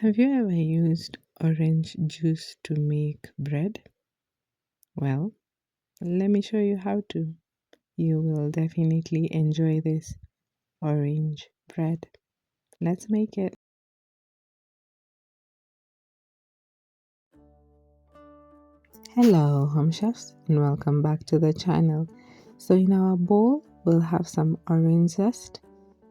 Have you ever used orange juice to make bread? Well, let me show you how to. You will definitely enjoy this orange bread. Let's make it. Hello, home chefs, and welcome back to the channel. So, in our bowl, we'll have some orange zest,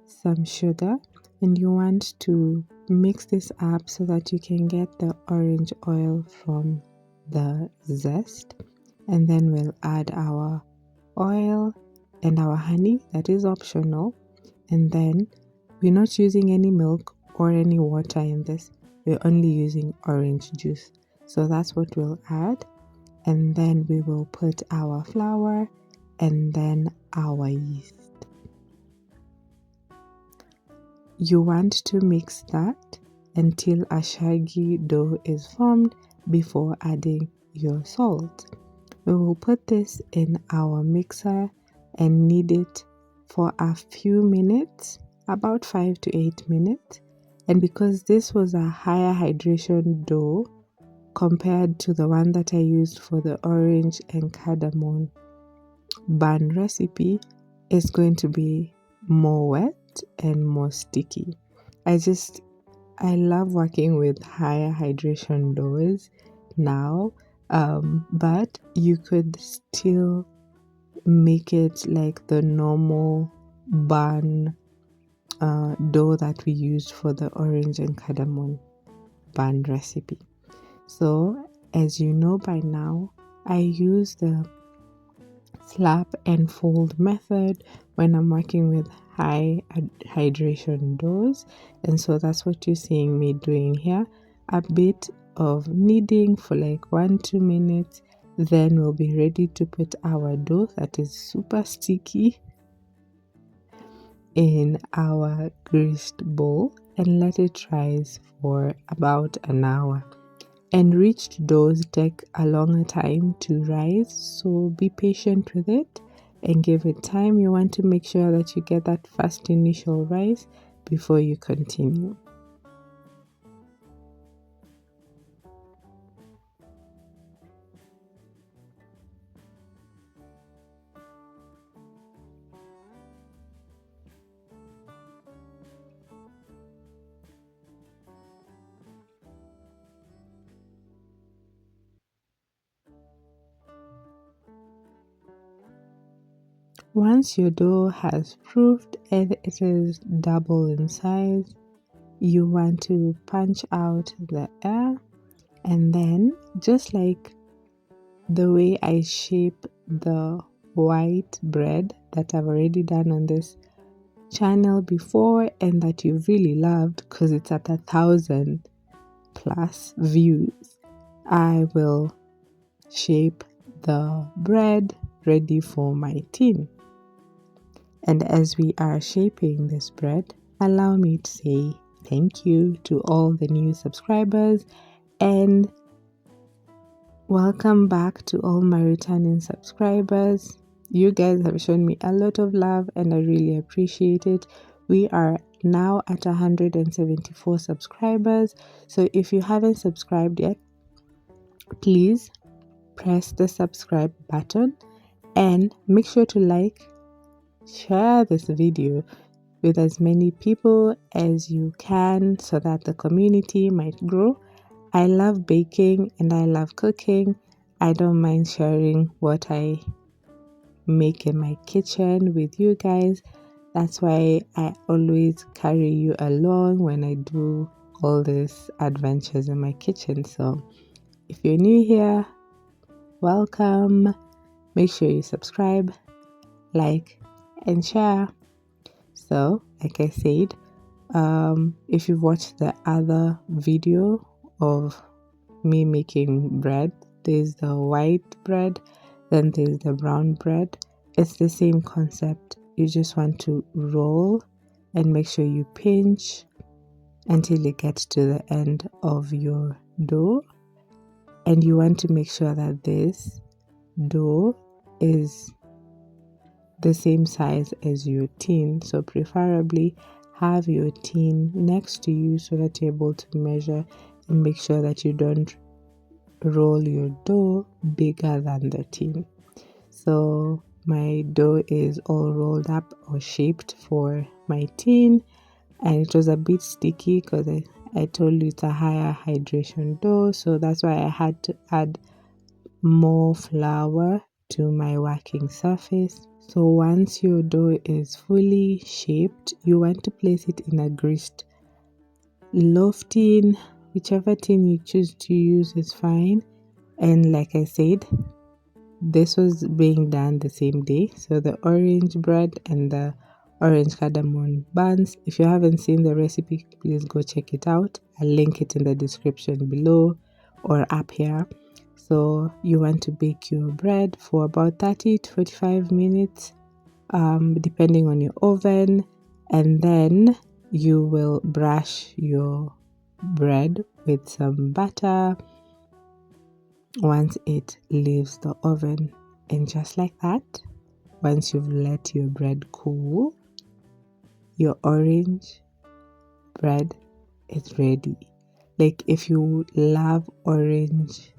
some sugar, and you want to mix this up so that you can get the orange oil from the zest. And then we'll add our oil and our honey, that is optional. And then we're not using any milk or any water in this, we're only using orange juice. So that's what we'll add. And then we will put our flour and then our yeast. You want to mix that until a shaggy dough is formed before adding your salt. We will put this in our mixer and knead it for a few minutes, about 5 to 8 minutes. And because this was a higher hydration dough compared to the one that I used for the orange and cardamom bun recipe, it's going to be more wet and more sticky. I love working with higher hydration doughs now, but you could still make it like the normal bun dough that we used for the orange and cardamom bun recipe. So, as you know by now, I use the slap and fold method when I'm working with high hydration doughs, and so that's what you're seeing me doing here. A bit of kneading for like 1-2 minutes, then we'll be ready to put our dough that is super sticky in our greased bowl and let it rise for about an hour. Enriched doughs take a longer time to rise, so be patient with it and give it time. You want to make sure that you get that first initial rise before you continue. Once your dough has proofed and it is double in size, you want to punch out the air, and then just like the way I shape the white bread that I've already done on this channel before and that you really loved because it's at 1,000+ views, I will shape the bread ready for my tin. And as we are shaping this bread, allow me to say thank you to all the new subscribers and welcome back to all my returning subscribers. You guys have shown me a lot of love and I really appreciate it. We are now at 174 subscribers. So if you haven't subscribed yet, please press the subscribe button and make sure to share this video with as many people as you can so that the community might grow. I love baking and I love cooking. I don't mind sharing what I make in my kitchen with you guys. That's why I always carry you along when I do all these adventures in my kitchen. So if you're new here, welcome. Make sure you subscribe, like, and share. So, like I said, if you've watched the other video of me making bread, there's the white bread, then there's the brown bread. It's the same concept. You just want to roll and make sure you pinch until it gets to the end of your dough. And you want to make sure that this dough is the same size as your tin, so preferably have your tin next to you so that you're able to measure, and make sure that you don't roll your dough bigger than the tin. So my dough is all rolled up or shaped for my tin, and it was a bit sticky because I told you it's a higher hydration dough, so that's why I had to add more flour to my working surface. So once your dough is fully shaped, you want to place it in a greased loaf tin. Whichever tin you choose to use is fine. And like I said, this was being done the same day. So the orange bread and the orange cardamom buns. If you haven't seen the recipe, please go check it out. I'll link it in the description below or up here. So you want to bake your bread for about 30 to 45 minutes, depending on your oven, and then you will brush your bread with some butter once it leaves the oven. And just like that, once you've let your bread cool, your orange bread is ready. Like, if you love orange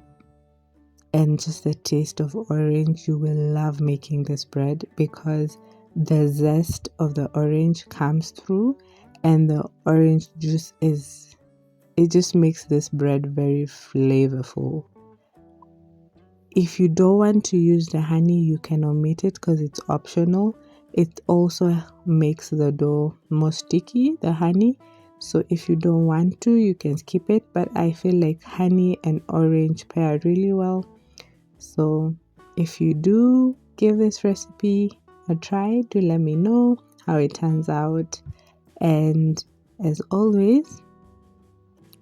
and just the taste of orange, you will love making this bread, because the zest of the orange comes through, and the orange juice it just makes this bread very flavorful. If you don't want to use the honey, you can omit it because it's optional. It also makes the dough more sticky, the honey. So if you don't want to, you can skip it. But I feel like honey and orange pair really well. So if you do give this recipe a try, do let me know how it turns out. And as always,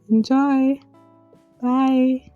enjoy. Bye.